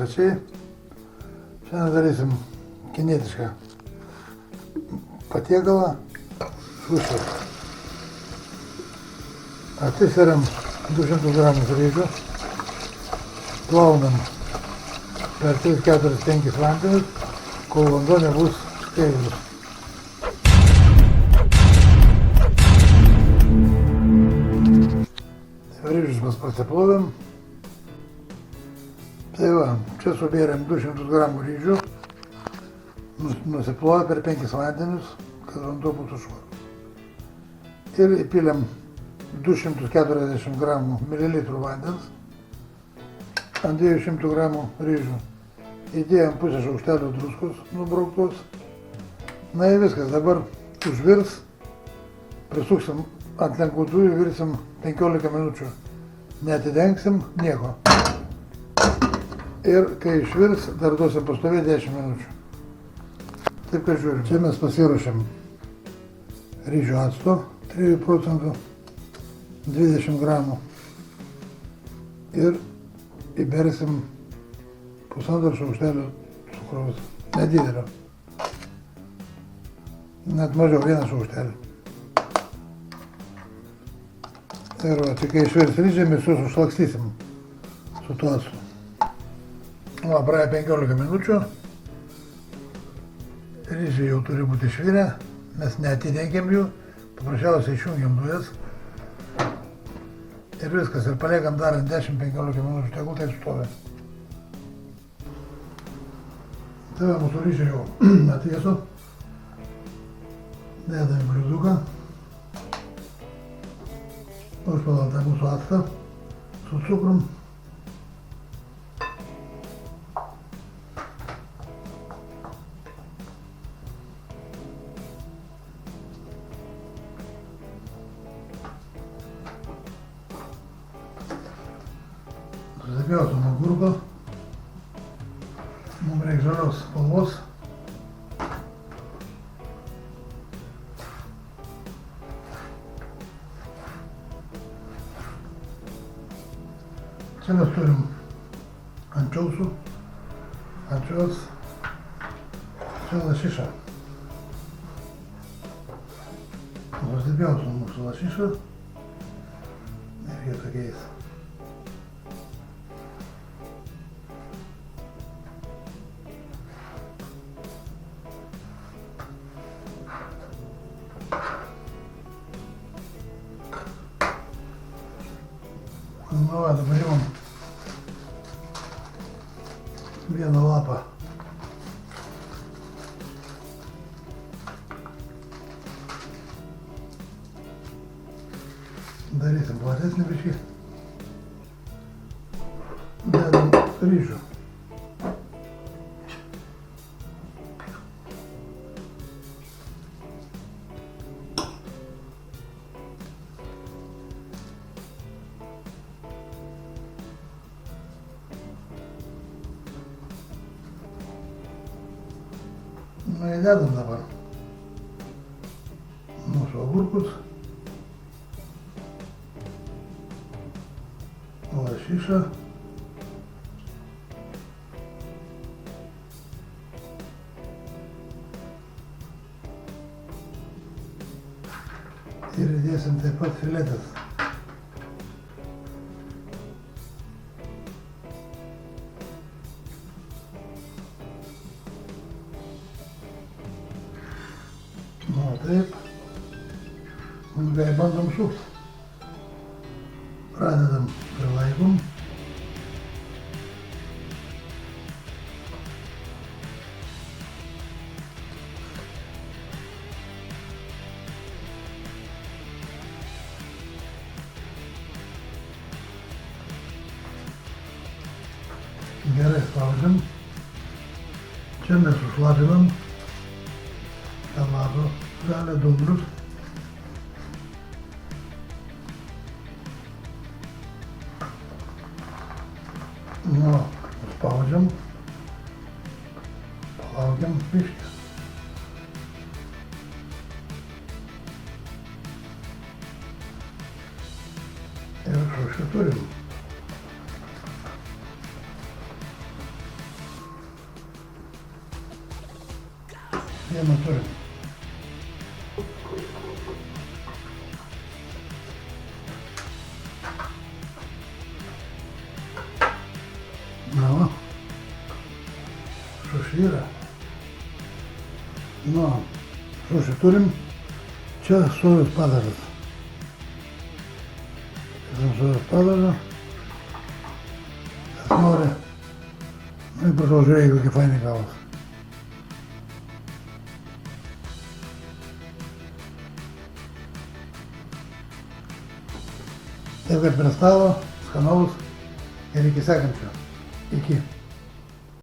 svečiai. Šiandien darysim kinietišką patiekalą šušį. Atsiseriam 200 gramų ryžių, plaunam per 3-4-5 vandenis, kol vanduo nebus skaidrus. Ryžius mes pasiplovėm. Tai va, čia subėrėm 200 gramų ryžių, nusiplovę per 5 vandenius, kad vanduo būtų švarus. Ir įpylėm 240 gramų mililitrų vandens ant 200 gramų ryžių. Įdėjom pusę šaukštelio druskos nubrauktos. Na ir viskas, dabar užvirs, prisuksim ant lenkų dujų, virsim 15 minučių. Neatidengsim nieko. Ir kai išvirs, dar duosim pastovėti 10 minučių. Taip kad žiūrim. Čia mes pasiruošėm ryžių acto 3 procentų, 20 gramų. Ir įbersim pusantro šaukštelio cukraus, nedidelio. Net mažiau, 1 šaukštelį. Ir va, tik kai išvirs ryžiai, mes juos užlakstysim su tuo actu. Va, praėjo 15 minučių. Ryžiai jau turi būti išvirę, mes neatidengėm jų, paprasčiausiai išjungiam dujas. Ir viskas, ir paliekam dar 10-15 minučių, tegul tai stovi. Tai va, mūsų ryžiai jau atvėso. Dedam į bliūduką. Užpilam tą mūsų actą su cukrum. Susipjausim agurko. Mums reikia žalios spalvos. Čia mes turim ančiausų, ančios, čia lašiša. Susipjausim mūsų lašišą ir jie tokiais. Nu va, dabar imam vieną lapą. Darysim platesnį biškį. Dedam ryžių. Nu, įdedam dabar mūsų agurkus, lašišą, ir įdėsim taip pat filetas. Nu, taip. Ilgai bandom sukt. Pradedam prilaikom. Gerai spaudžiam. Čia mes užlapinam tą lapą žalią dumblius. Nu, spaudžiam. Palaukiam biškį. Ir šušį turim. Pieno turim. Na va. Šuši yra. Nu, šuši turim. Čia sojos padažas. Sojos padažą. Kas nori. Nu ir prašau, žiūrėk, kokie fainai gavos. Taip kaip prie stalo, skanaus ir iki sekančio. Iki.